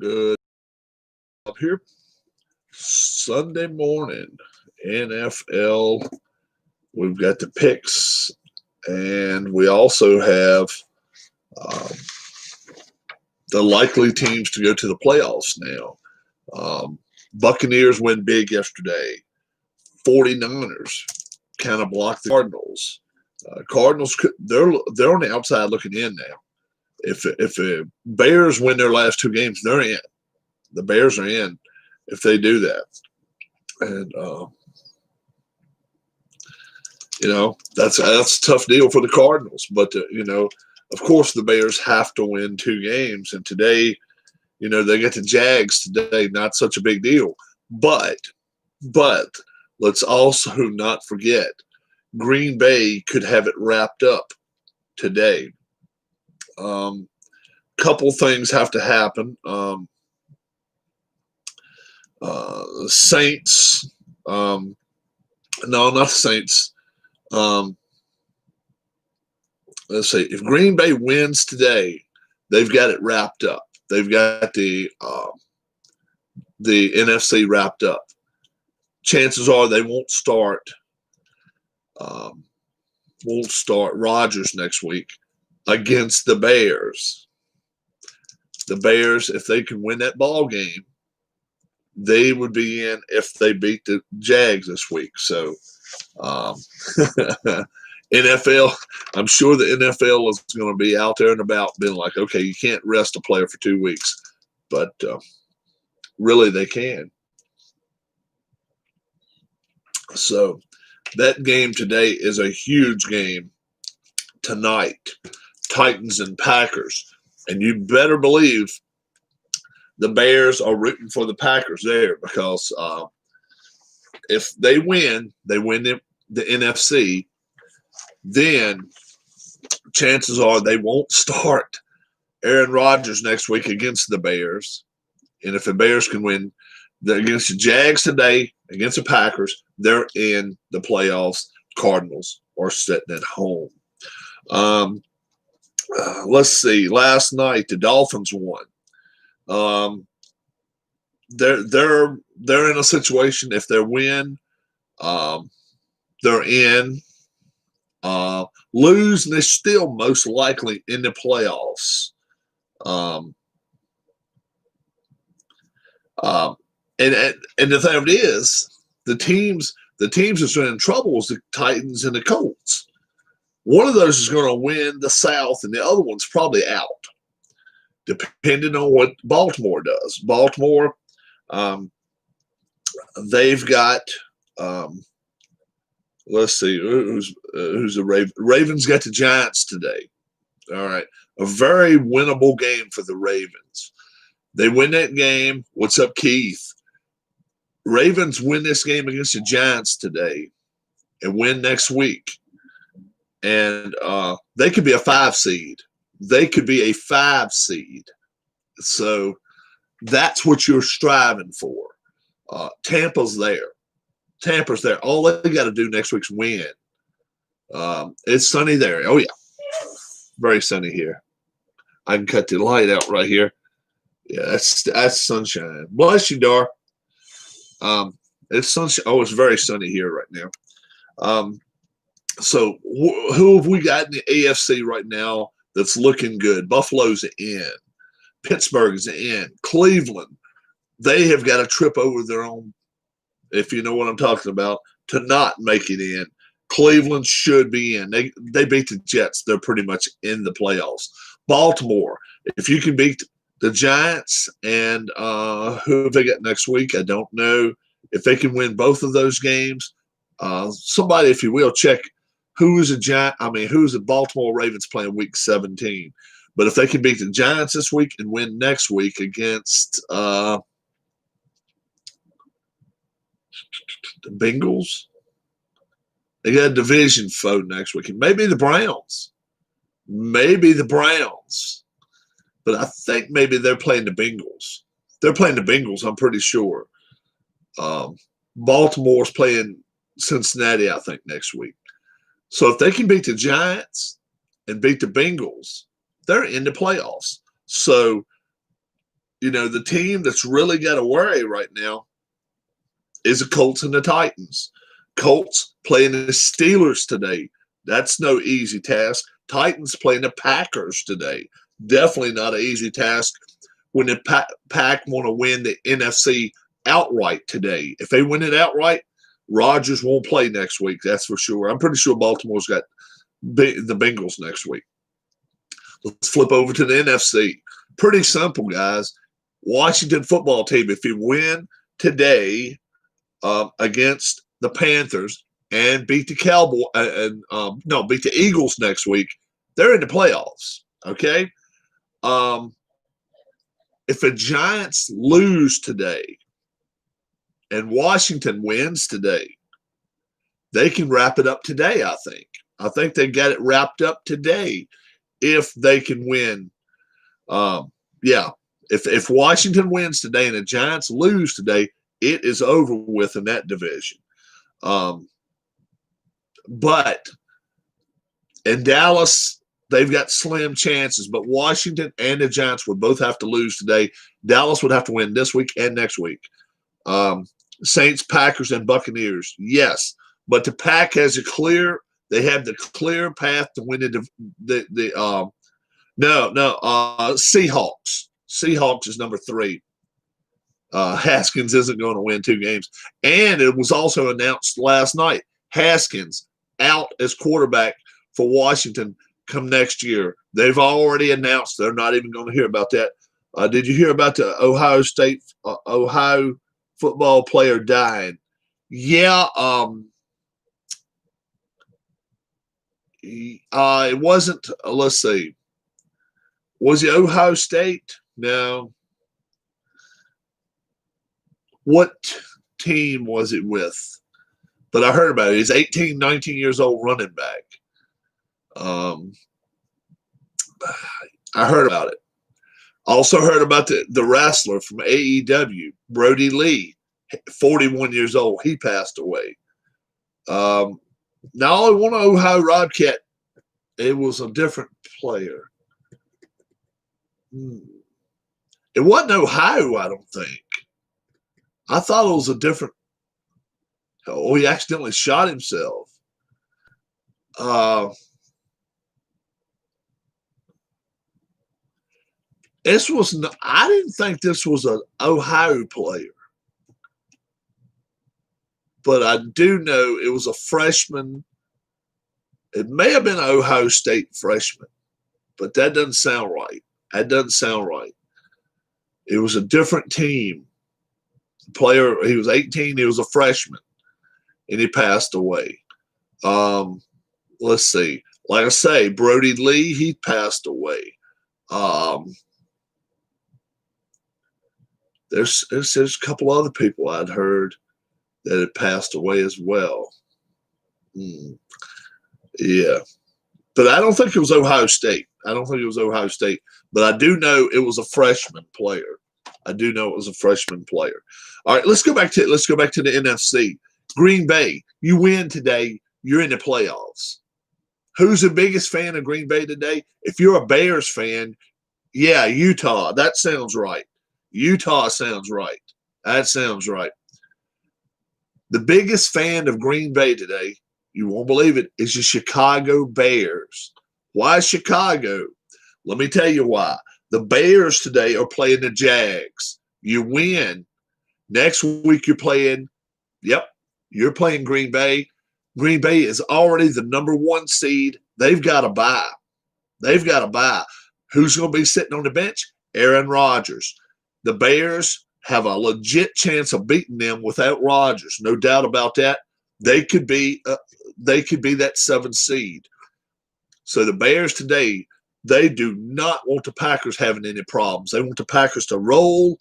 Good up here. Sunday morning, NFL. We've got the picks, and we also have um, the likely teams to go to the playoffs now. Buccaneers win big yesterday. 49ers kind of blocked the Cardinals. Cardinals, they're on the outside looking in now. If the Bears win their last two games, they're in. The Bears are in if they do that. And that's a tough deal for the Cardinals. But of course, the Bears have to win two games. And today, they get the Jags today. Not such a big deal. But let's also not forget, Green Bay could have it wrapped up today. Couple things have to happen. Saints. No, not the Saints. Let's see. If Green Bay wins today, they've got it wrapped up. They've got the NFC wrapped up. Chances are they won't start Rodgers next week against the Bears. The Bears, if they can win that ball game, they would be in if they beat the Jags this week. So, NFL, I'm sure the NFL is going to be out there and about being like, okay, you can't rest a player for 2 weeks. But really, they can. So, that game today is a huge game tonight. Titans and Packers. And you better believe the Bears are rooting for the Packers there because if they win the NFC, then chances are they won't start Aaron Rodgers next week against the Bears. And if the Bears can win against the Jags today, against the Packers, they're in the playoffs. Cardinals are sitting at home. Let's see. Last night, the Dolphins won. They're in a situation. If they win, they're in. Lose, and they're still most likely in the playoffs. And the thing is, the teams that's in trouble is the Titans and the Colts. One of those is going to win the South, and the other one's probably out, depending on what Baltimore does. Baltimore, they've got. Let's see who's the Ravens. Ravens got the Giants today. All right, a very winnable game for the Ravens. They win that game. What's up, Keith? Ravens win this game against the Giants today and win next week. And they could be a 5 seed. They could be a 5 seed. So that's what you're striving for. Tampa's there. Tampa's there. All they got to do next week's win. It's sunny there. Oh, yeah. Very sunny here. I can cut the light out right here. Yeah, that's sunshine. Bless you, Dar. It's sunshine. Oh, it's very sunny here right now. So who have we got in the AFC right now that's looking good? Buffalo's in. Pittsburgh's in. Cleveland, they have got a trip over their own, if you know what I'm talking about, to not make it in. Cleveland should be in. They beat the Jets. They're pretty much in the playoffs. Baltimore, if you can beat the Giants and who have they got next week, I don't know. If they can win both of those games, somebody, if you will, check who's the Baltimore Ravens playing week 17. But if they can beat the Giants this week and win next week against the Bengals, they got a division foe next week. And maybe the Browns. But I think maybe they're playing the Bengals. They're playing the Bengals, I'm pretty sure. Baltimore's playing Cincinnati, I think, next week. So if they can beat the Giants and beat the Bengals, they're in the playoffs. So the team that's really got to worry right now is the Colts and the Titans. Colts playing the Steelers today. That's no easy task. Titans playing the Packers today. Definitely not an easy task when the Pack want to win the NFC outright today. If they win it outright, Rodgers won't play next week. That's for sure. I'm pretty sure Baltimore's got the Bengals next week. Let's flip over to the NFC. Pretty simple, guys. Washington football team, if you win today against the Panthers and beat the beat the Eagles next week, they're in the playoffs. Okay. If the Giants lose today and Washington wins today, they can wrap it up today, I think. I think they got it wrapped up today if they can win. If Washington wins today and the Giants lose today, it is over with in that division. But in Dallas, they've got slim chances. But Washington and the Giants would both have to lose today. Dallas would have to win this week and next week. Saints, Packers, and Buccaneers, yes. But the Pack has they have the clear path to win Seahawks. Seahawks is number 3. Haskins isn't going to win 2 games. And it was also announced last night, Haskins out as quarterback for Washington come next year. They've already announced they're not even going to hear about that. Did you hear about the Ohio football player dying? Yeah. It wasn't, let's see. Was it Ohio State? No. What team was it with? But I heard about it. He's 18, 19 years old running back. I heard about it. Also heard about the wrestler from AEW, Brody Lee, 41 years old. He passed away. Now, I want to Ohio Bobcat. It was a different player. It wasn't Ohio, I don't think. I thought it was a different. Oh, he accidentally shot himself. This was. I didn't think this was an Ohio player, but I do know it was a freshman. It may have been an Ohio State freshman, but that doesn't sound right. That doesn't sound right. It was a different team. The player, he was 18. He was a freshman, and he passed away. Let's see. Like I say, Brody Lee, he passed away. There's a couple other people I'd heard that had passed away as well. Yeah. But I don't think it was Ohio State. I don't think it was Ohio State. But I do know it was a freshman player. I do know it was a freshman player. All right, let's go back to the NFC. Green Bay, you win today, you're in the playoffs. Who's the biggest fan of Green Bay today? If you're a Bears fan, yeah, Utah. That sounds right. Utah sounds right. That sounds right. The biggest fan of Green Bay today, you won't believe it, is the Chicago Bears. Why Chicago? Let me tell you why. The Bears today are playing the Jags. You win. Next week you're playing Green Bay. Green Bay is already the number 1 seed. They've got to buy. Who's going to be sitting on the bench? Aaron Rodgers. The Bears have a legit chance of beating them without Rodgers. No doubt about that. They could be that 7th seed. So the Bears today, they do not want the Packers having any problems. They want the Packers to roll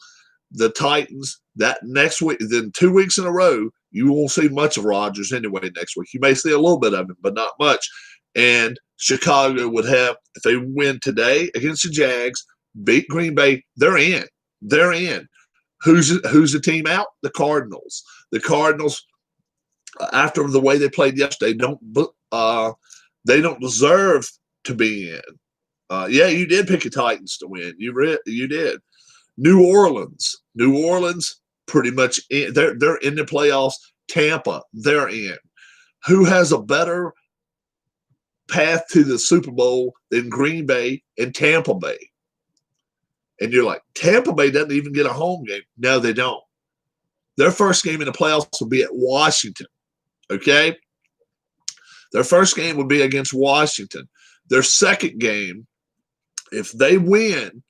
the Titans that next week. Then 2 weeks in a row, you won't see much of Rodgers anyway next week. You may see a little bit of him, but not much. And Chicago would have, if they win today against the Jags, beat Green Bay, they're in. They're in. Who's the team out? The Cardinals. The Cardinals, after the way they played yesterday, they don't deserve to be in. Yeah, you did pick the Titans to win. You did. New Orleans, pretty much they're in the playoffs. Tampa, they're in. Who has a better path to the Super Bowl than Green Bay and Tampa Bay? And you're like, Tampa Bay doesn't even get a home game. No, they don't. Their first game in the playoffs will be at Washington. Okay? Their first game would be against Washington. Their second game, if they win,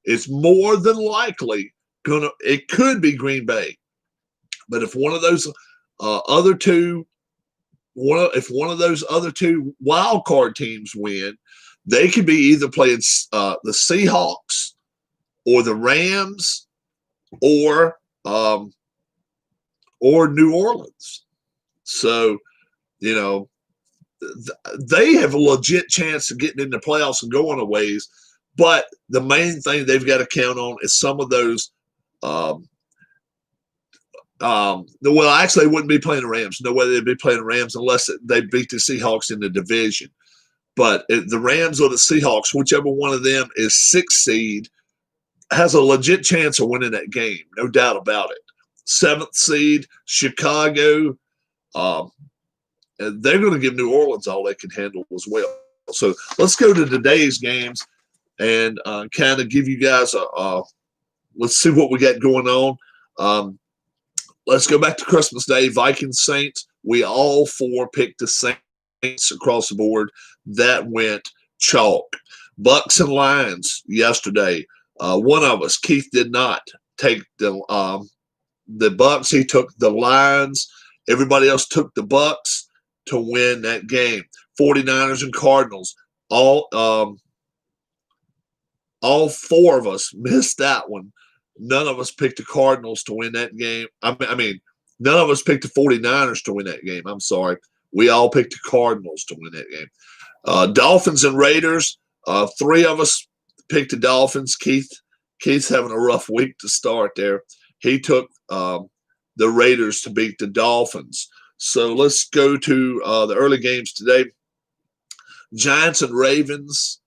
it's more than likely it could be Green Bay. But if one of those other two wild card teams win, they could be either playing the Seahawks or the Rams or New Orleans. So, they have a legit chance of getting in the playoffs and going a ways. But the main thing they've got to count on is some of those. Well, actually, they wouldn't be playing the Rams. No way they'd be playing the Rams unless they beat the Seahawks in the division. But the Rams or the Seahawks, whichever one of them is 6th seed, has a legit chance of winning that game. No doubt about it. 7th seed, Chicago, they're going to give New Orleans all they can handle as well. So let's go to today's games and kind of give you guys let's see what we got going on. Let's go back to Christmas Day. Vikings, Saints. We all 4 picked the Saints across the board. That went chalk. Bucks and Lions yesterday. One of us, Keith, did not take the Bucks. He took the Lions. Everybody else took the Bucks to win that game. 49ers and Cardinals. All 4 of us missed that one. None of us picked the Cardinals to win that game. I mean, none of us picked the 49ers to win that game. I'm sorry. We all picked the Cardinals to win that game. Dolphins and Raiders. 3 of us picked the Dolphins. Keith's having a rough week to start there. He took the Raiders to beat the Dolphins. So let's go to the early games today. Giants and Ravens.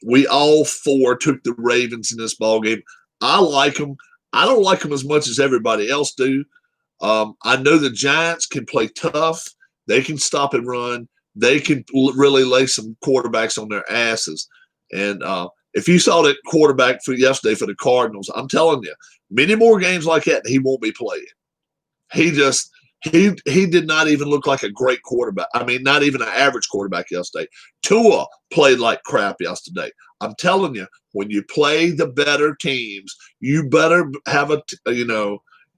We all 4 took the Ravens in this ball game. I like them. I don't like them as much as everybody else do. I know the Giants can play tough. They can stop and run. They can really lay some quarterbacks on their asses. And if you saw that quarterback for yesterday for the Cardinals, I'm telling you, many more games like that, he won't be playing. He did not even look like a great quarterback. I mean, not even an average quarterback yesterday. Tua played like crap yesterday. I'm telling you, when you play the better teams, you better have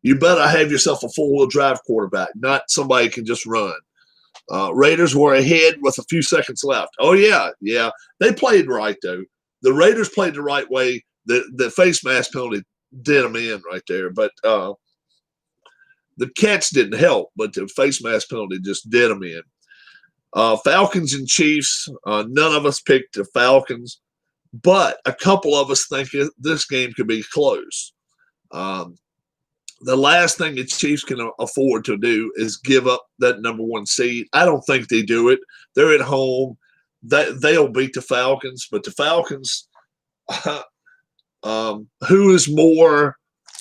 you better have yourself a 4-wheel drive quarterback, not somebody who can just run. Raiders were ahead with a few seconds left. Oh, yeah. They played right, though. The Raiders played the right way. The face mask penalty did them in right there. But the catch didn't help, but the face mask penalty just did them in. Falcons and Chiefs, none of us picked the Falcons, but a couple of us think this game could be close. The last thing the Chiefs can afford to do is give up that number 1 seed. I don't think they do it. They're at home. They'll beat the Falcons, but the Falcons, who is more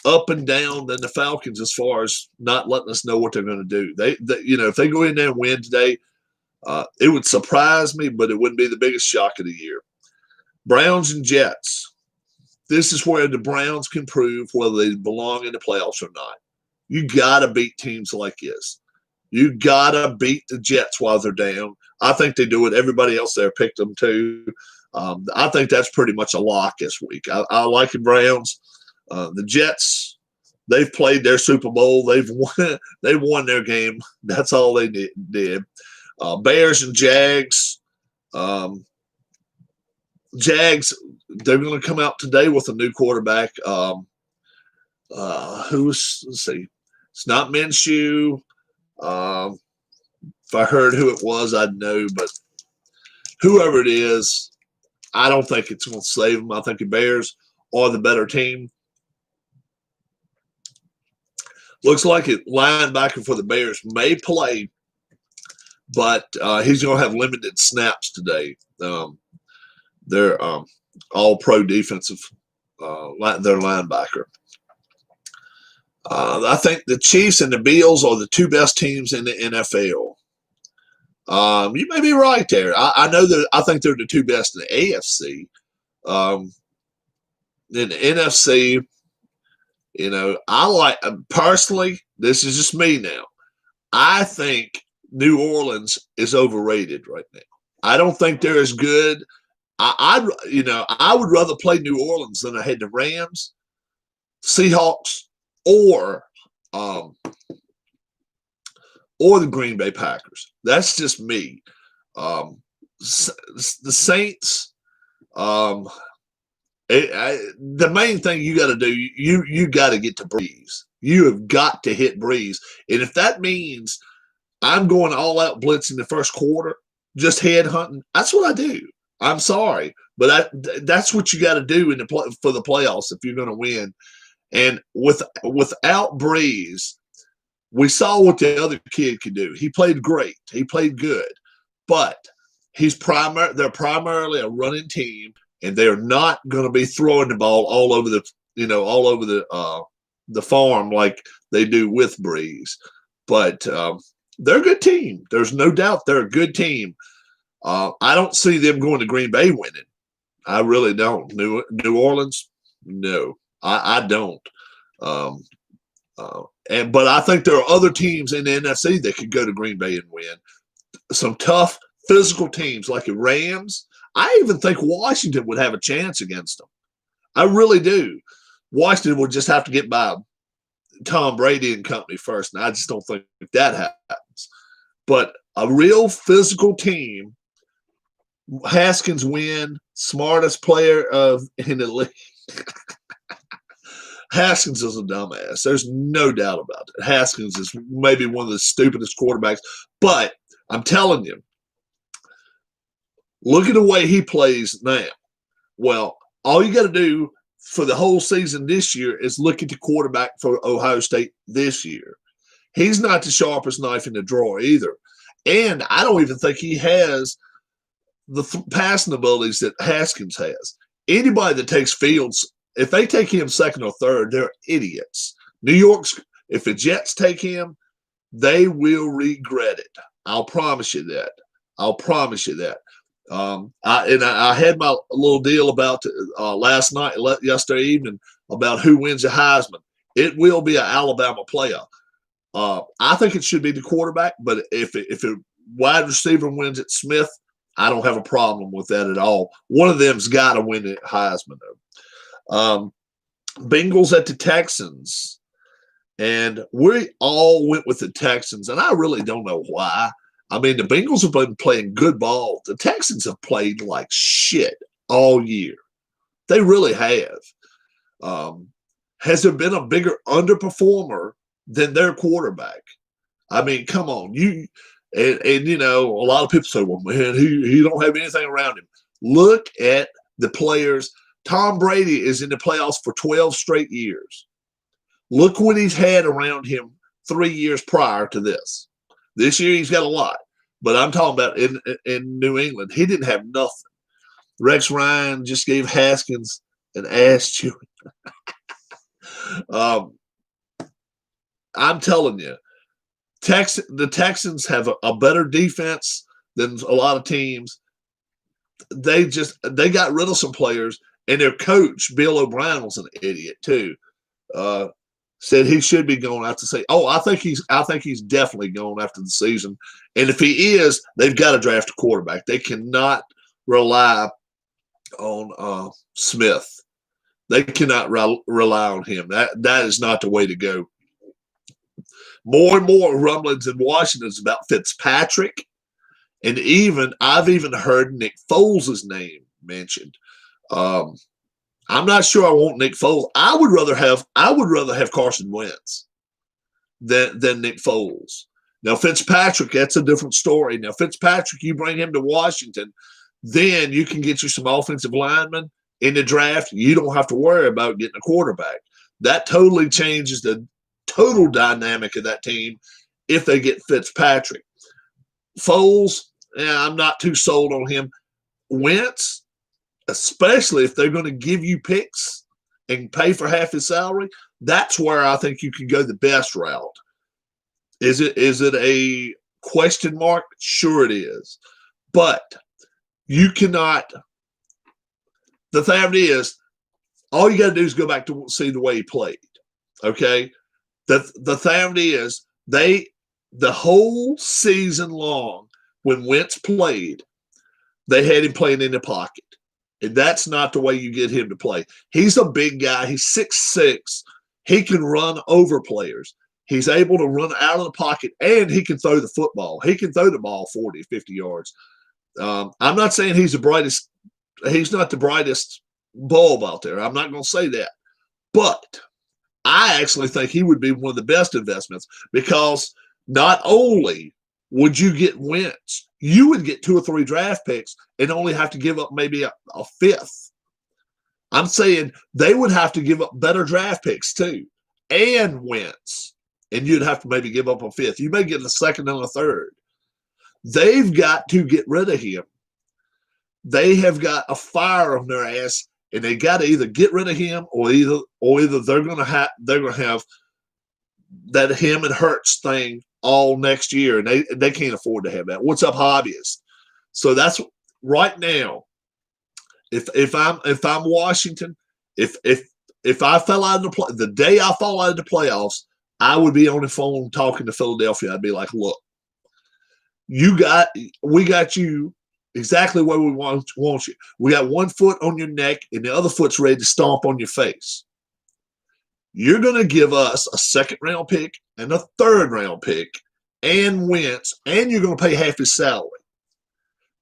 up and down than the Falcons as far as not letting us know what they're going to do? They if they go in there and win today, it would surprise me, but it wouldn't be the biggest shock of the year. Browns and Jets. This is where the Browns can prove whether they belong in the playoffs or not. You got to beat teams like this. You got to beat the Jets while they're down. I think they do it. Everybody else there picked them too. I think that's pretty much a lock this week. I like the Browns. The Jets, they've played their Super Bowl. They've won their game. That's all they did. Bears and Jags. Jags, they're going to come out today with a new quarterback. Let's see. It's not Minshew. If I heard who it was, I'd know. But whoever it is, I don't think it's going to save them. I think the Bears are the better team. Looks like it linebacker for the Bears may play, but he's going to have limited snaps today. They're all pro defensive their linebacker. I think the Chiefs and the Bills are the two best teams in the NFL. You may be right there. I know that I think they're the two best in the AFC. In the NFC, I like personally. This is just me now. I think New Orleans is overrated right now. I don't think they're as good. I would rather play New Orleans than I had the Rams, Seahawks, or the Green Bay Packers. That's just me. The Saints. The main thing you got to do, you got to get to Breeze. You have got to hit Breeze, and if that means I'm going all out blitz in the first quarter, just head hunting, that's what I do. I'm sorry, but that's what you got to do for the playoffs if you're going to win. And without Breeze, we saw what the other kid could do. He played great. He played good, but they're primarily a running team, and they're not going to be throwing the ball all over the farm like they do with Breeze. But they're a good team. There's no doubt they're a good team. I don't see them going to Green Bay winning. I really don't. New Orleans, no, I don't. But I think there are other teams in the NFC that could go to Green Bay and win. Some tough physical teams like the Rams. I even think Washington would have a chance against them. I really do. Washington would just have to get by Tom Brady and company first, and I just don't think that happens. But a real physical team, Haskins win, smartest player in the league. Haskins is a dumbass. There's no doubt about it. Haskins is maybe one of the stupidest quarterbacks. But I'm telling you, look at the way he plays now. Well, all you got to do for the whole season this year is look at the quarterback for Ohio State this year. He's not the sharpest knife in the drawer either. And I don't even think he has the passing abilities that Haskins has. Anybody that takes Fields, if they take him second or third, they're idiots. New York's, if the Jets take him, they will regret it. I'll promise you that. I'll promise you that. I had my little deal about yesterday evening about who wins the Heisman. It will be an Alabama player. I think it should be the quarterback, but if a wide receiver wins it, Smith, I don't have a problem with that at all. One of them's got to win the Heisman, though. Bengals at the Texans, and we all went with the Texans, and I really don't know why. I mean, the Bengals have been playing good ball. The Texans have played like shit all year. They really have. Has there been a bigger underperformer than their quarterback? I mean, come on. And a lot of people say, well, man, he don't have anything around him. Look at the players. Tom Brady is in the playoffs for 12 straight years. Look what he's had around him 3 years prior to this. This year he's got a lot, but I'm talking about in New England, he didn't have nothing. Rex Ryan just gave Haskins an ass chewing. I'm telling you, the Texans have a better defense than a lot of teams. They got rid of some players, and their coach Bill O'Brien was an idiot too. Said he should be going after the season. Oh, I think he's definitely going after the season. And if he is, they've got to draft a quarterback. They cannot rely on Smith. They cannot rely on him. That is not the way to go. More and more rumblings in Washington is about Fitzpatrick, and I've even heard Nick Foles' name mentioned. I'm not sure I want Nick Foles. I would rather have Carson Wentz than Nick Foles. Now Fitzpatrick, that's a different story. Now Fitzpatrick, you bring him to Washington, then you can get you some offensive linemen in the draft. You don't have to worry about getting a quarterback. That totally changes the total dynamic of that team if they get Fitzpatrick. Foles, I'm not too sold on him. Wentz, especially if they're going to give you picks, and pay for half his salary, that's where I think you can go the best route. Is it a question mark? Sure it is. But you cannot. The thing is, all you got to do is go back to see the way he played. Okay? The thing is, the whole season long, when Wentz played, they had him playing in the pocket. And that's not the way you get him to play. He's a big guy. He's 6'6". He can run over players. He's able to run out of the pocket, and he can throw the football. He can throw the ball 40, 50 yards. I'm not saying he's the brightest. He's not the brightest bulb out there. I'm not going to say that. But I actually think he would be one of the best investments because not only would you get Wentz, you would get 2 or 3 draft picks and only have to give up maybe a fifth. I'm saying they would have to give up better draft picks too, and Wentz, and you'd have to maybe give up a fifth. You may get a second and a third. They've got to get rid of him. They have got a fire on their ass, and they got to either get rid of him or either they're going to have that him and Hurts thing all next year, and they can't afford to have that. What's up, hobbyists? So that's right now. If I'm Washington, if I fell out of the day I fall out of the playoffs, I would be on the phone talking to Philadelphia. I'd be like, look, we got you exactly where we want you. We got one foot on your neck and the other foot's ready to stomp on your face. You're going to give us a second-round pick and a third-round pick and Wentz, and you're going to pay half his salary.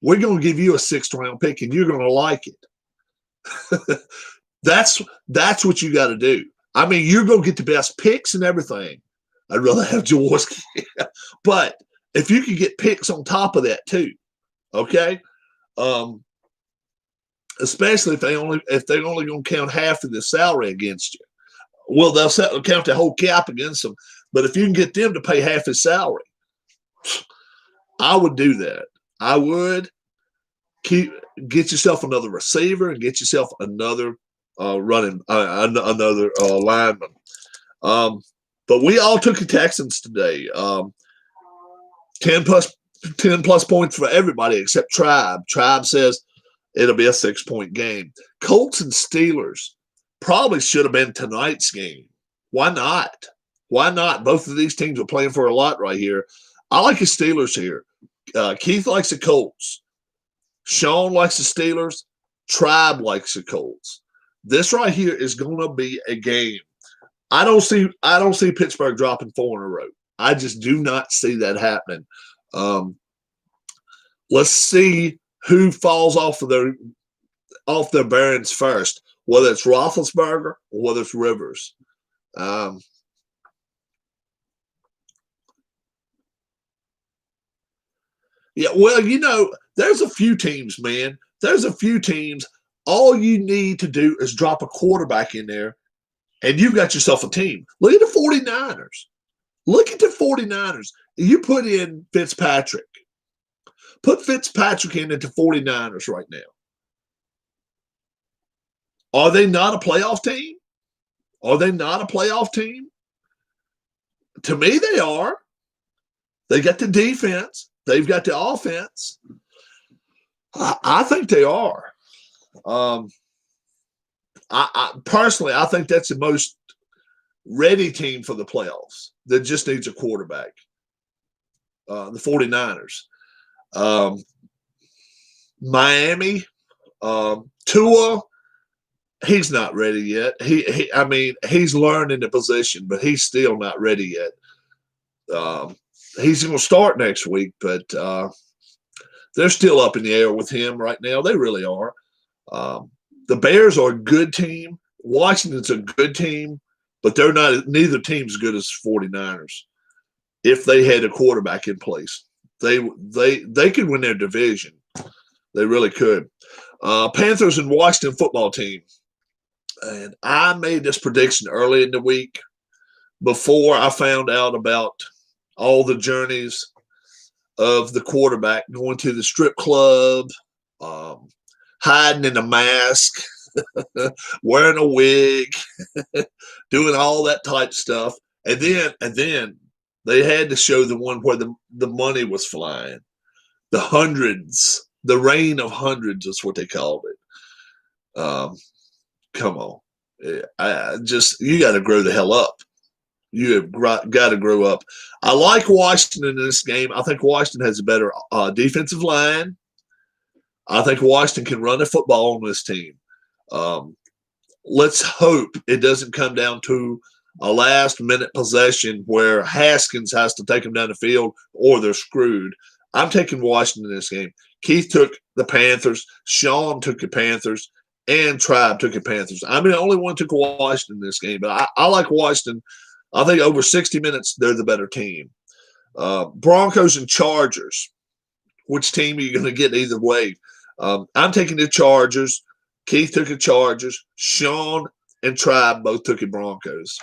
We're going to give you a sixth-round pick, and you're going to like it. That's what you got to do. I mean, you're going to get the best picks and everything. I'd rather have Jaworski. But if you can get picks on top of that too, okay? Especially if they're only going to count half of the salary against you. Well, they'll count the whole cap against them. But if you can get them to pay half his salary, I would do that. I would get yourself another receiver and get yourself another lineman. But we all took the Texans today. 10 plus points for everybody except Tribe. Tribe says it'll be a 6-point game. Colts and Steelers probably should have been tonight's game. Why not? Why not? Both of these teams are playing for a lot right here. I like the Steelers here. Keith likes the Colts. Sean likes the Steelers. Tribe likes the Colts. This right here is going to be a game. I don't see Pittsburgh dropping 4 in a row. I just do not see that happening. Let's see who falls off their bearings first, whether it's Roethlisberger or whether it's Rivers. Yeah, well, there's a few teams, man. There's a few teams. All you need to do is drop a quarterback in there, and you've got yourself a team. Look at the 49ers. Look at the 49ers. You put in Fitzpatrick. Put Fitzpatrick in at the 49ers right now. Are they not a playoff team? Are they not a playoff team? To me, they are. They got the defense. They've got the offense. I think they are. I personally, I think that's the most ready team for the playoffs that just needs a quarterback. The 49ers. Miami, Tua, he's not ready yet. He's learning the position, but he's still not ready yet. He's going to start next week, but they're still up in the air with him right now. They really are. The Bears are a good team. Washington's a good team, but they're not. Neither team's as good as 49ers. If they had a quarterback in place, they could win their division. They really could. Panthers and Washington football team. And I made this prediction early in the week before I found out about all the journeys of the quarterback going to the strip club, hiding in a mask, wearing a wig, doing all that type stuff. And then they had to show the one where the money was flying. The hundreds, the rain of hundreds is what they called it. Come on. You got to grow the hell up. You have got to grow up. I like Washington in this game. I think Washington has a better defensive line. I think Washington can run the football on this team. Let's hope it doesn't come down to a last-minute possession where Haskins has to take them down the field or they're screwed. I'm taking Washington in this game. Keith took the Panthers. Sean took the Panthers. And Tribe took the Panthers. I mean, the only one took Washington in this game, but I like Washington. I think over 60 minutes, they're the better team. Broncos and Chargers. Which team are you going to get either way? I'm taking the Chargers. Keith took the Chargers. Sean and Tribe both took the Broncos.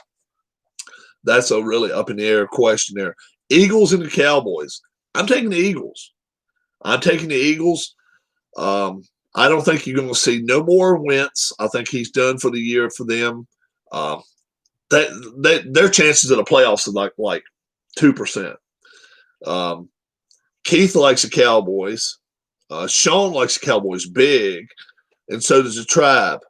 That's a really up in the air question there. Eagles and the Cowboys. I'm taking the Eagles. I don't think you're going to see no more Wentz. I think he's done for the year for them. Their chances of the playoffs are like 2%. Keith likes the Cowboys. Sean likes the Cowboys big, and so does the Tribe.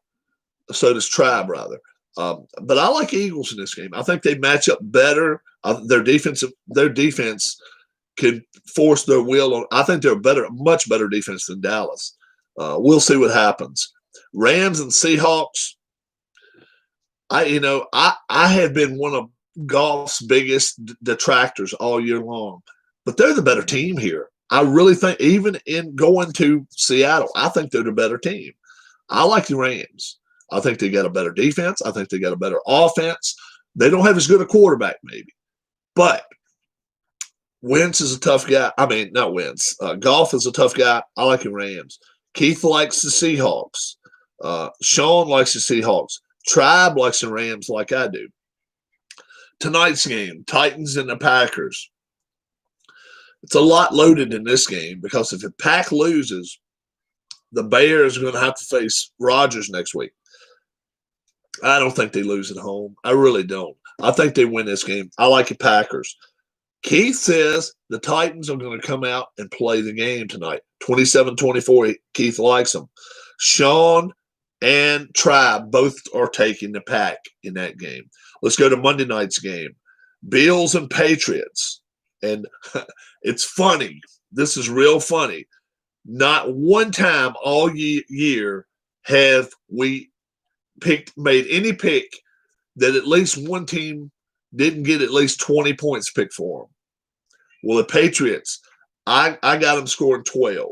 So does Tribe, rather. But I like Eagles in this game. I think they match up better. Their defense can force their will on. I think they're much better defense than Dallas. We'll see what happens. Rams and Seahawks. I have been one of golf's biggest detractors all year long, but they're the better team here. I really think, even in going to Seattle, I think they're the better team. I like the Rams. I think they got a better defense. I think they got a better offense. They don't have as good a quarterback, maybe, but Wentz is a tough guy. I mean, not Wentz. Goff is a tough guy. I like the Rams. Keith likes the Seahawks. Sean likes the Seahawks. Tribe likes the Rams like I do. Tonight's game, Titans and the Packers. It's a lot loaded in this game because if the Pack loses, the Bears are going to have to face Rodgers next week. I don't think they lose at home. I really don't. I think they win this game. I like the Packers. Keith says the Titans are going to come out and play the game tonight. 27-24, Keith likes them. Sean and Tribe both are taking the Pack in that game. Let's go to Monday night's game. Bills and Patriots. And it's funny. This is real funny. Not one time all year have we made any pick that at least one team didn't get at least 20 points picked for them. Well, the Patriots, I got them scoring 12.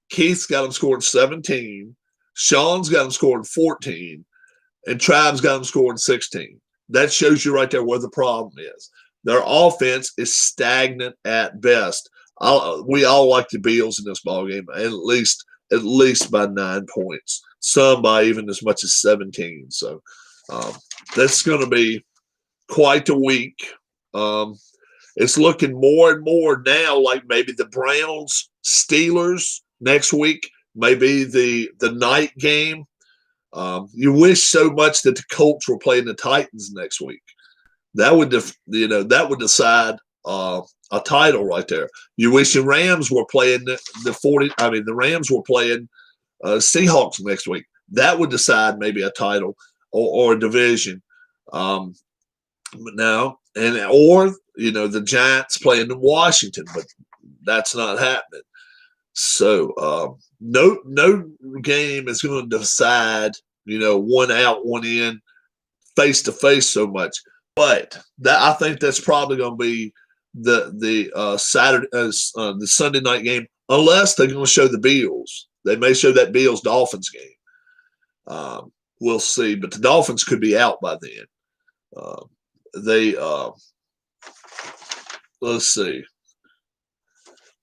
Keith's got them scoring 17. Sean's got them scoring 14. And Tribe's got them scoring 16. That shows you right there where the problem is. Their offense is stagnant at best. We all like the Bills in this ballgame, at least by 9 points. Some by even as much as 17. So that's going to be quite a week. It's looking more and more now like maybe the Browns, Steelers next week, maybe the night game. You wish so much that the Colts were playing the Titans next week. That would decide a title right there. You wish the Rams were playing the Rams were playing Seahawks next week. That would decide maybe a title or a division. But now, the Giants playing in Washington, but that's not happening. So no game is going to decide, one out, one in, face to face so much. But I think that's probably going to be the Sunday night game, unless they're going to show the Bills. They may show that Bills Dolphins game. We'll see, but the Dolphins could be out by then. Let's see.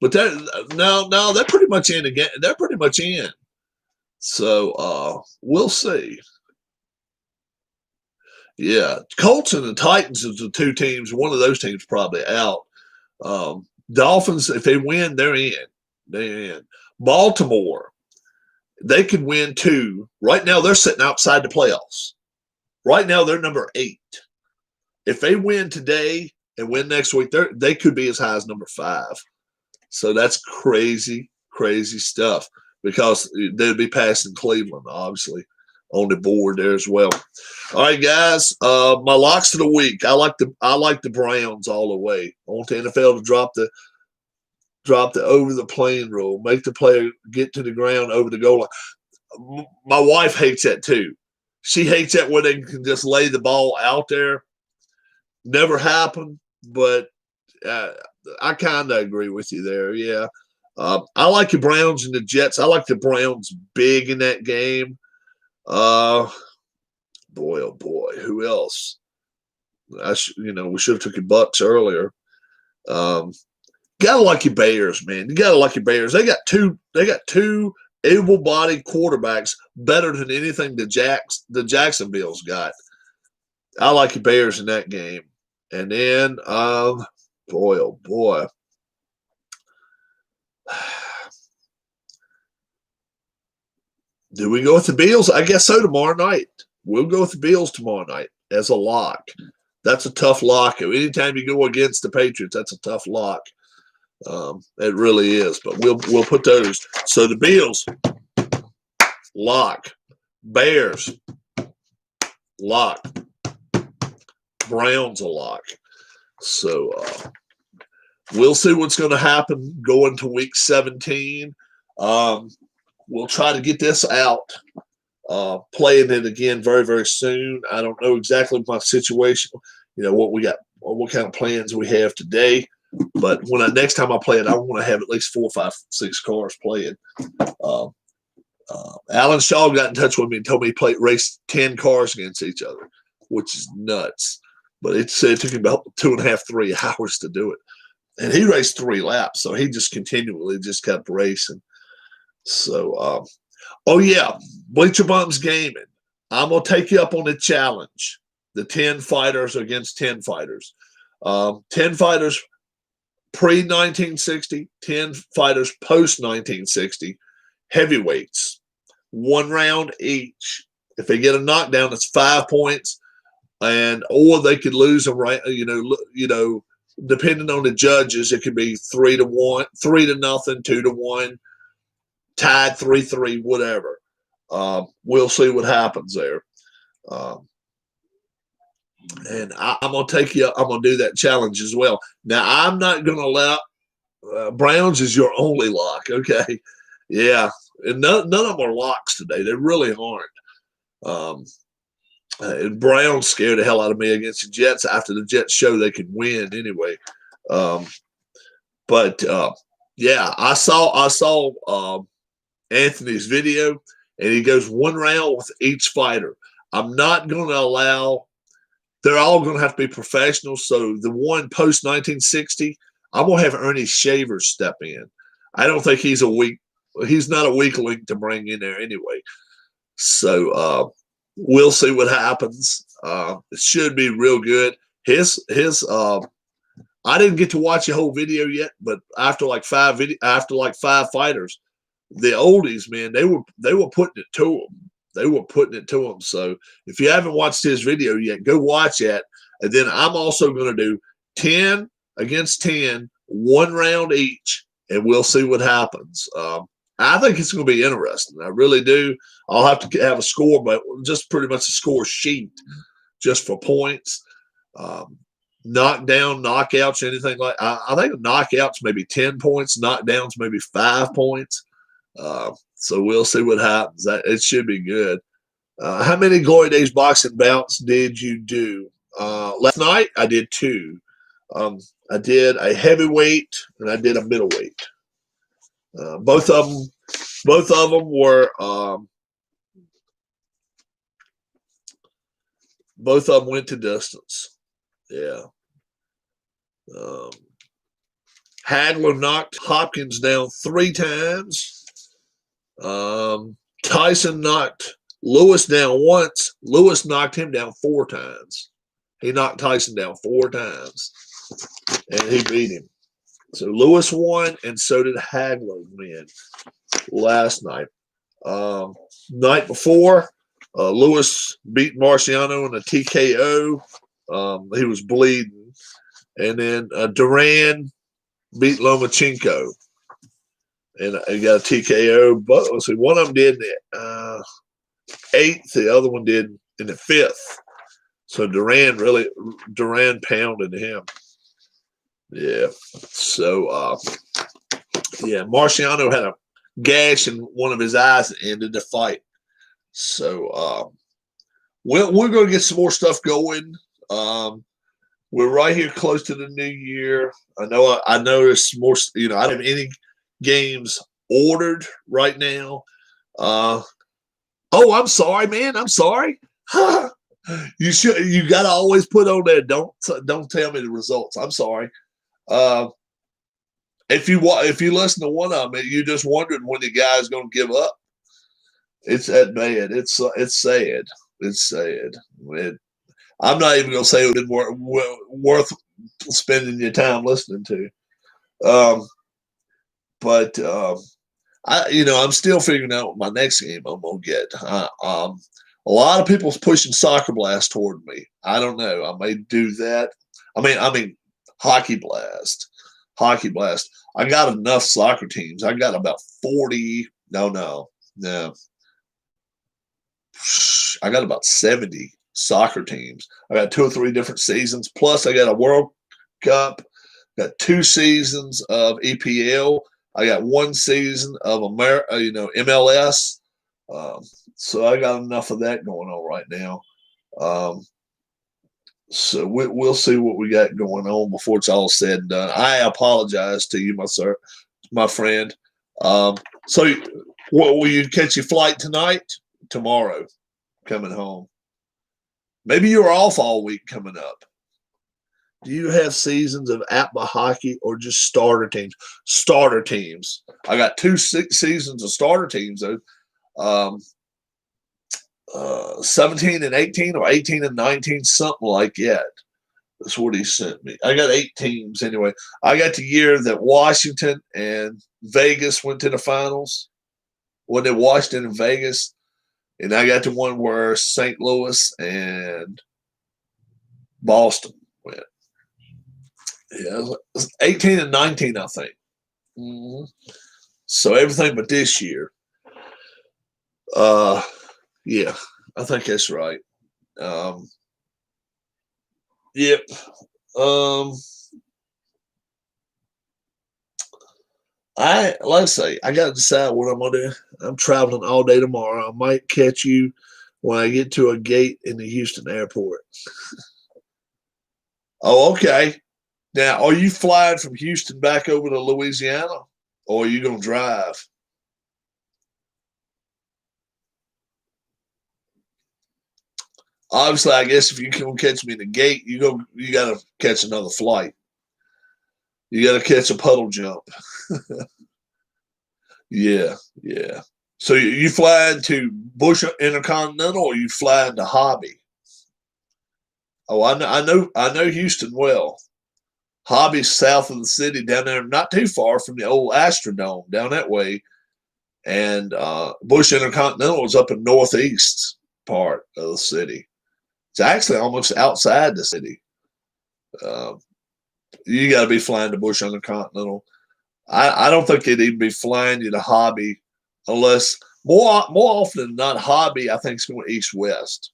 But they're pretty much in again. They're pretty much in. So we'll see. Yeah, Colts and the Titans are the two teams. One of those teams probably out. Dolphins, if they win, they're in. They're in. Baltimore They could win 2. Right now, they're sitting outside the playoffs. Right now, they're number 8. If they win today and win next week, they could be as high as number 5. So that's crazy, crazy stuff because they'd be passing Cleveland, obviously, on the board there as well. All right, guys, my locks of the week. I like the Browns all the way. I want the NFL to drop the over the plane rule, make the player get to the ground over the goal line. My wife hates that too. She hates that when they can just lay the ball out there. Never happened, but I kind of agree with you there. Yeah. I like the Browns and the Jets. I like the Browns big in that game. Boy, oh boy, who else? We should have took your Bucks earlier. Gotta like your Bears, man. You gotta like your Bears. They got two able-bodied quarterbacks better than anything the Jacksonville's got. I like your Bears in that game. And then, boy, oh boy. Do we go with the Bills? I guess so tomorrow night. We'll go with the Bills tomorrow night as a lock. That's a tough lock. Anytime you go against the Patriots, that's a tough lock. It really is. But we'll put those. So the Bills, lock. Bears, lock. Browns, a lock. So we'll see what's going to happen going to week 17. We'll try to get this out, playing it again very, very soon. I don't know exactly my situation, what we got, what kind of plans we have today. But next time I play it, I want to have at least 4, 5, 6 cars playing. Alan Shaw got in touch with me and told me he raced 10 cars against each other, which is nuts. But it said it took him about 2.5, 3 hours to do it. And he raced 3 laps, so he just continually just kept racing. So, Bleacher Bums Gaming. I'm going to take you up on the challenge. The 10 fighters against 10 fighters. 10 fighters pre-1960, 10 fighters post-1960. Heavyweights. 1 round each. If they get a knockdown, it's 5 points. Or they could lose them, right? Depending on the judges, it could be 3-1, 3-0, 2-1. Tied 3-3, whatever. We'll see what happens there. And I'm going to take you, I'm going to do that challenge as well. Now, I'm not going to allow, Browns is your only lock, okay? Yeah. And none of them are locks today. They really aren't. And Browns scared the hell out of me against the Jets after the Jets show they could win anyway. I saw Anthony's video, and he goes 1 round with each fighter. I'm not going to allow – they're all going to have to be professionals. So the one post-1960, I'm going to have Ernie Shavers step in. I don't think he's not a weak link to bring in there anyway. So we'll see what happens. It should be real good. I didn't get to watch the whole video yet, but after like 5 fighters, the oldies, man, they were putting it to them. They were putting it to them. So if you haven't watched his video yet, go watch that. And then I'm also going to do 10 against 10, 1 round each, and we'll see what happens. I think it's going to be interesting. I really do. I'll have to have a score, but just pretty much a score sheet just for points. Knockdown, knockouts, anything like I think knockouts maybe 10 points, knockdowns maybe 5 points. So we'll see what happens. It should be good. How many Glory Days boxing bouts did you do? Last night I did 2. I did a heavyweight and I did a middleweight. Both of them were both of them went to distance. Yeah. Hagler knocked Hopkins down 3 times. Tyson knocked Lewis down once. Lewis knocked him down 4 times. He knocked Tyson down 4 times, and he beat him. So Lewis won, and so did Hagler win last night. Night before, Lewis beat Marciano in a TKO. He was bleeding. And then Duran beat Lomachenko. And he got a TKO. But let's see, one of them did in the eighth, the other one did in the fifth. So Duran pounded him. Yeah. So, yeah, Marciano had a gash in one of his eyes that ended the fight. So, we're going to get some more stuff going. We're right here close to the new year. I know there's more, I don't have any games ordered right now. Oh, I'm sorry, man. I'm sorry. You got to always put on there. Don't tell me the results. I'm sorry. If you listen to one of them, you just wondered when the guy's going to give up. It's that bad. It's sad. It's sad. I'm not even going to say it would be worth spending your time listening to. But I'm still figuring out what my next game I'm going to get. A lot of people's pushing Soccer Blast toward me. I don't know. I may do that. I mean, Hockey Blast. Hockey Blast. I got enough soccer teams. I got about 40. No. I got about 70 soccer teams. I got 2 or 3 different seasons. Plus, I got a World Cup. Got 2 seasons of EPL. I got 1 season of MLS. So I got enough of that going on right now. So we'll see what we got going on before it's all said and done. I apologize to you, my friend. So will you catch your flight tonight? Tomorrow, coming home. Maybe you're off all week coming up. Do you have seasons of APBA hockey or just starter teams? Starter teams. I got 2 seasons of starter teams though. 17 and 18 or 18 and 19, something like that. That's what he sent me. I got 8 teams anyway. I got the year that Washington and Vegas went to the finals. When they Washington and Vegas. And I got the one where St. Louis and Boston went. Yeah, 18 and 19, I think. Mm-hmm. So everything but this year. Yeah, I think that's right. Yep. Let's say I got to decide what I'm gonna do. I'm traveling all day tomorrow. I might catch you when I get to a gate in the Houston airport. Oh, okay. Now, are you flying from Houston back over to Louisiana, or are you gonna drive? Obviously, I guess if you can catch me in the gate, you got to catch another flight. You got to catch a puddle jump. Yeah. So you flying to Bush Intercontinental, or you flying to Hobby? Oh, I know Houston well. Hobby's south of the city, down there, not too far from the old Astrodome, down that way. And Bush Intercontinental is up in northeast part of the city. It's actually almost outside the city. You got to be flying to Bush Intercontinental. I don't think they'd even be flying you to Hobby unless more often than not, Hobby I think is going east-west.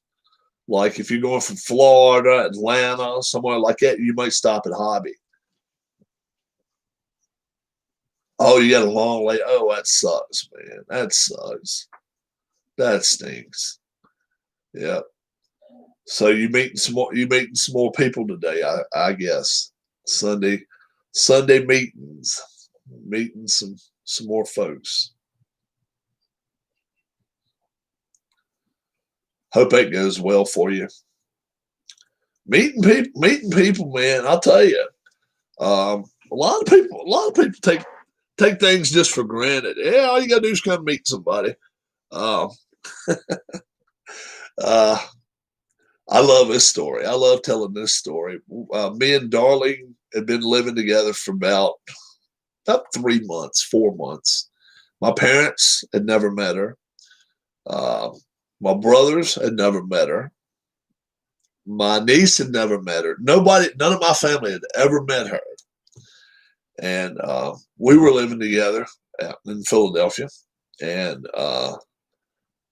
Like if you're going from Florida, Atlanta, somewhere like that, you might stop at Hobby. Oh, you got a long way. Oh, that sucks, man. That sucks. That stinks. Yeah. So you meeting some more people today, I guess. Sunday meetings. Meeting some more folks. Hope that goes well for you. Meeting people, man. I'll tell you, a lot of people take things just for granted. Yeah, all you gotta do is come meet somebody. I love this story. I love telling this story. Me and Darlene had been living together for about 3 months, 4 months. My parents had never met her. Uh, my brothers had never met her. My niece had never met her. Nobody, none of my family had ever met her. And we were living together in Philadelphia. And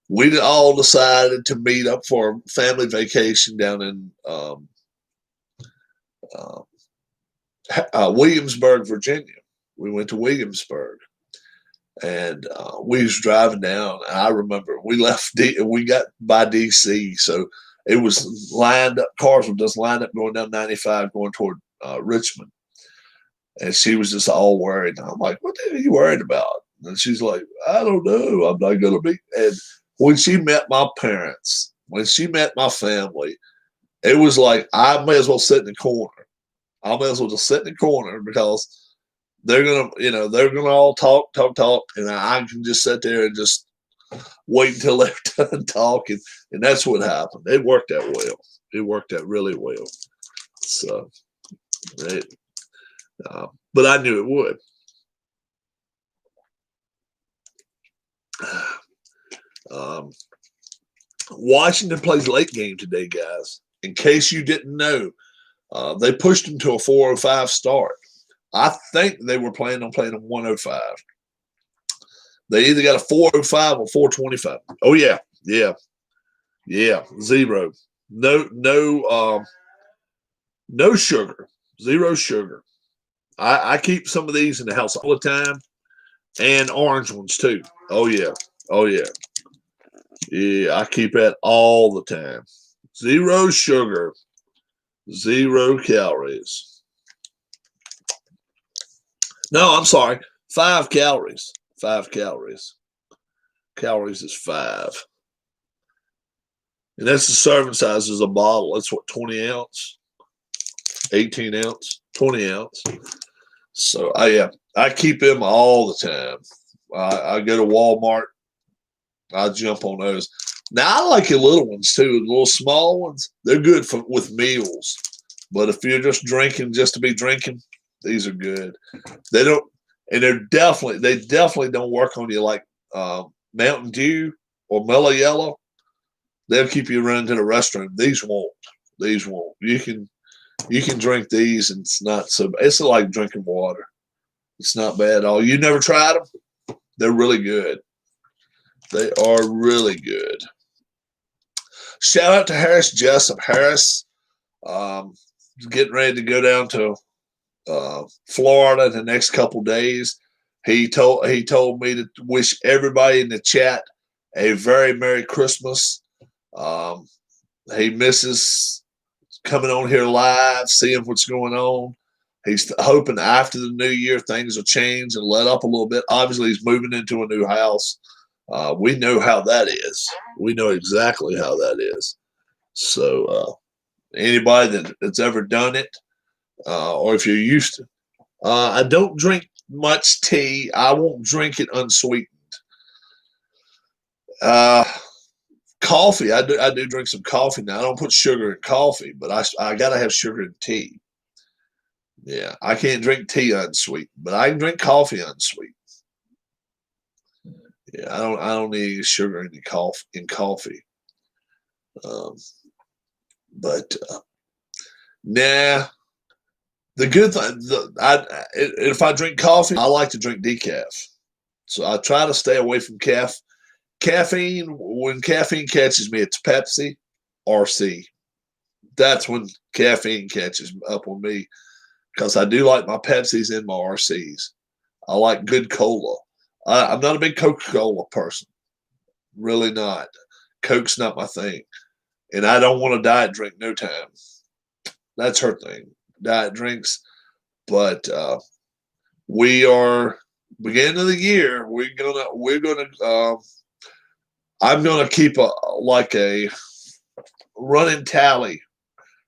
we all decided to meet up for a family vacation down in uh, Williamsburg, Virginia. We went to Williamsburg, and we was driving down. And I remember we we got by DC, so it was lined up. Cars were just lined up going down 95, going toward Richmond. And she was just all worried. And I'm like, "What the hell are you worried about?" And she's like, "I don't know. I'm not going to be." And when she met my parents, when she met my family, it was like I may as well sit in the corner. I may as well just sit in the corner because they're gonna all talk, and I can just sit there and just wait until they're done talking, and that's what happened. It worked out well. It worked out really well. So, it, but I knew it would. Um, Washington plays late game today, guys. In case you didn't know, they pushed them to a 4:05 start. I think they were planning on playing a 1:05. They either got a 4:05 or 4:25. Oh yeah, yeah, 0. No sugar, 0 sugar. I keep some of these in the house all the time, and orange ones too. Oh yeah, oh yeah, yeah. I keep that all the time. 0 sugar, 0 calories. No, I'm sorry, 5 calories. 5 calories. Calories is 5. And that's the serving size as a bottle. That's what, 20 ounce, 18 ounce, 20 ounce. So I keep them all the time. I go to Walmart. I jump on those. Now I like the little ones too. The little small ones, they're good with meals. But if you're just drinking just to be drinking, these are good. They don't, and they definitely don't work on you like Mountain Dew or Mellow Yellow. They'll keep you running to the restroom. These won't. These won't. You can drink these, and it's not so. It's like drinking water. It's not bad at all. You never tried them? They're really good. They are really good. Shout out to Harris Jessup. Harris, getting ready to go down to Florida in the next couple days. He told me to wish everybody in the chat a very Merry Christmas. He misses coming on here live, seeing what's going on. He's hoping after the new year things will change and let up a little bit. Obviously, he's moving into a new house. We know how that is. We know exactly how that is. So anybody that's ever done it, or if you're used to, I don't drink much tea. I won't drink it unsweetened. Coffee, I do drink some coffee now. I don't put sugar in coffee, but I gotta have sugar in tea. Yeah, I can't drink tea unsweet, but I can drink coffee unsweet. Yeah, I don't need sugar in coffee. Um, but nah, the good thing, if I drink coffee, I like to drink decaf. So I try to stay away from caffeine. When caffeine catches me, it's Pepsi, RC. That's when caffeine catches up on me because I do like my Pepsis and my RCs. I like good cola. I'm not a big Coca-Cola person. Really not. Coke's not my thing. And I don't want to diet drink no time. That's her thing. Diet drinks. But we are beginning of the year. I'm gonna keep a running tally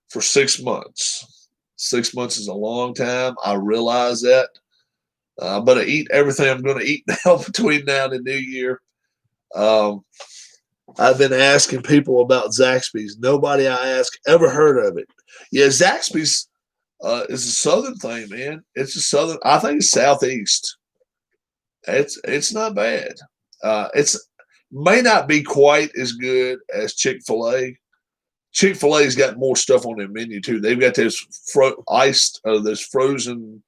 for 6 months. 6 months is a long time. I realize that. I'm going to eat everything I'm going to eat now between now and the new year. I've been asking people about Zaxby's. Nobody I ask ever heard of it. Yeah, Zaxby's is a southern thing, man. It's a southern. I think it's southeast. It's not bad. May not be quite as good as Chick-fil-A. Chick-fil-A's got more stuff on their menu too. They've got those those frozen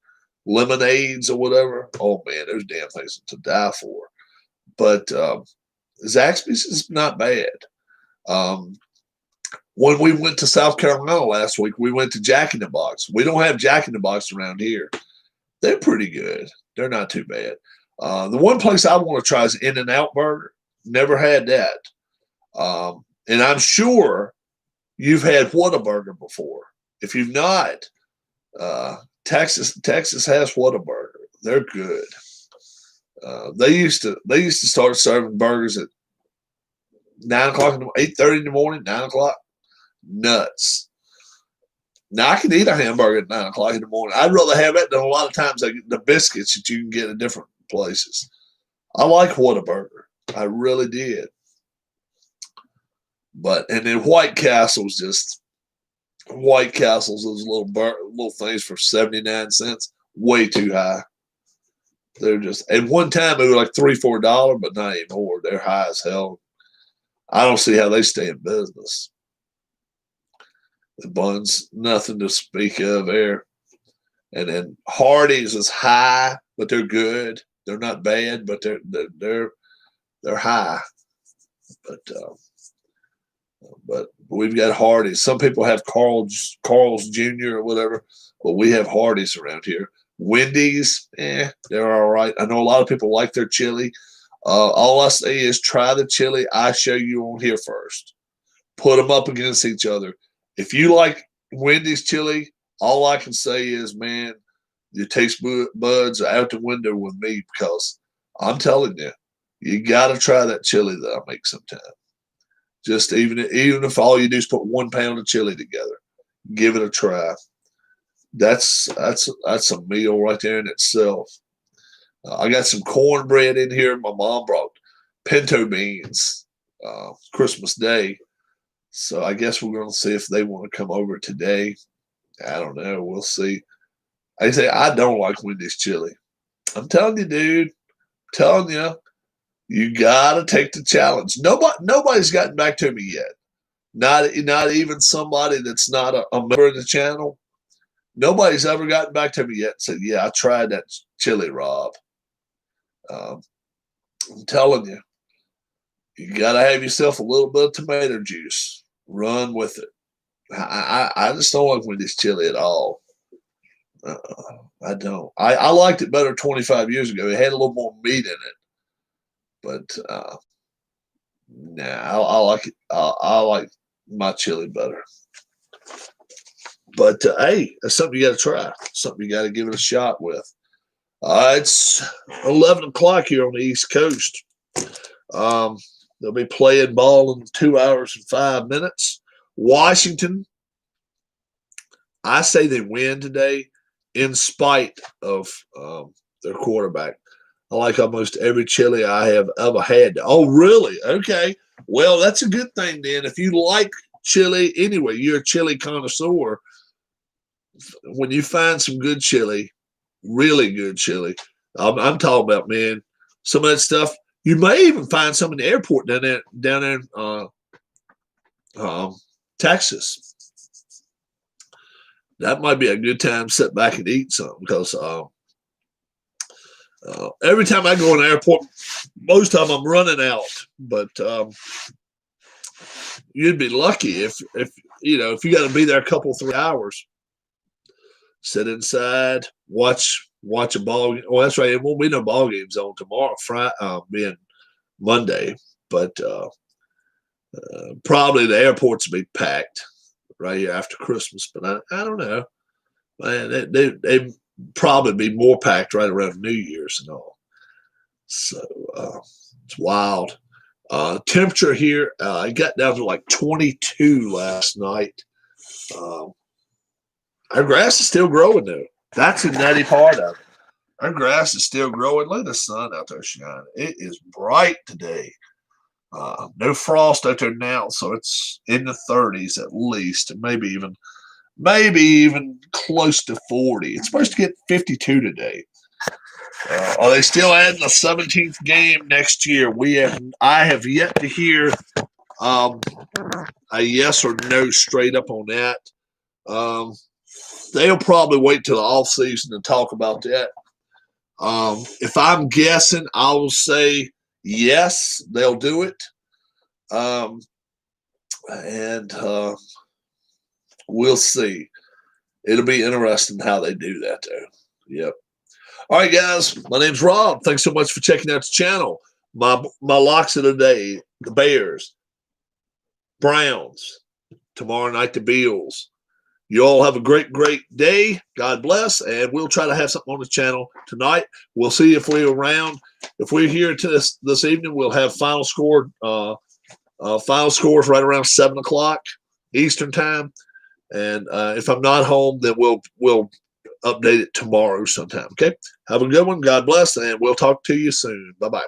lemonades or whatever. Oh man, those damn things to die for. But Zaxby's is not bad. When we went to South Carolina last week, we went to Jack in the Box. We don't have Jack in the Box around here. They're pretty good. They're not too bad. The one place I want to try is In-N-Out Burger. Never had that. And I'm sure you've had Whataburger before. If you've not, Texas has Whataburger. They're good. They used to start serving burgers at 9:00 8:30 in the morning, 9:00. Nuts. Now I can eat a hamburger at 9:00 in the morning. I'd rather have that than a lot of times the biscuits that you can get at different places. I like Whataburger. I really did. And then White Castle's, those little things for 79 cents, way too high. They're just, at one time they were like $3-4, but not anymore. They're high as hell. I don't see how they stay in business. The buns, nothing to speak of there. And then Hardee's is high, but they're good. They're not bad, but they're high. But we've got Hardee's. Some people have Carl's Jr. or whatever, but we have Hardee's around here. Wendy's, they're all right. I know a lot of people like their chili. All I say is try the chili I show you on here first. Put them up against each other. If you like Wendy's chili, all I can say is, man, your taste buds are out the window with me, because I'm telling you, you got to try that chili that I make sometime. Just even if all you do is put 1 pound of chili together, give it a try. That's a meal right there in itself. I got some cornbread in here. My mom brought pinto beans Christmas Day. So I guess we're going to see if they want to come over today. I don't know. We'll see. I say I don't like Wendy's chili. I'm telling you, dude. I'm telling you, you got to take the challenge. Nobody's gotten back to me yet. Not even somebody that's not a member of the channel. Nobody's ever gotten back to me yet and said, yeah, I tried that chili, Rob. I'm telling you, you got to have yourself a little bit of tomato juice. Run with it. I just don't like Wendy's chili at all. I don't. I liked it better 25 years ago. It had a little more meat in it. But I like it. I like my chili better. But hey, that's something you got to try. Something you got to give it a shot with. It's 11 o'clock here on the East Coast. They'll be playing ball in 2 hours and 5 minutes. Washington, I say they win today in spite of their quarterback. I like almost every chili I have ever had. Oh, really? Okay. Well, that's a good thing then. If you like chili anyway, you're a chili connoisseur. When you find some good chili, really good chili, I'm talking about, man, some of that stuff. You may even find some in the airport down there in Texas. That might be a good time to sit back and eat something, because every time I go in the airport, most of them I'm running out. But you'd be lucky if you got to be there a couple 3 hours. Sit inside, watch a ball game. Well, that's right. It won't be no ball games on tomorrow, Friday, being Monday. But probably the airports will be packed right here after Christmas. But I don't know. Man, they probably be more packed right around New Year's and all. So it's wild. Temperature here, I got down to like 22 last night. Our grass is still growing, though. That's a nutty part of it. Our grass is still growing. Look at the sun out there shining. It is bright today. No frost out there now, so it's in the 30s at least, and maybe even close to 40. It's supposed to get 52 today. Are they still adding a 17th game next year? I have yet to hear a yes or no straight up on that. They'll probably wait till the off season to talk about that. If I'm guessing, I will say yes, they'll do it. And we'll see. It'll be interesting how they do that, though. Yep. All right, guys. My name's Rob. Thanks so much for checking out the channel. My locks of the day: the Bears, Browns. Tomorrow night, the Bills. You all have a great, great day. God bless, and we'll try to have something on the channel tonight. We'll see if we're around. If we're here this evening, we'll have final scores right around 7 o'clock Eastern time. And if I'm not home, then we'll update it tomorrow sometime. Okay. Have a good one. God bless, and we'll talk to you soon. Bye-bye.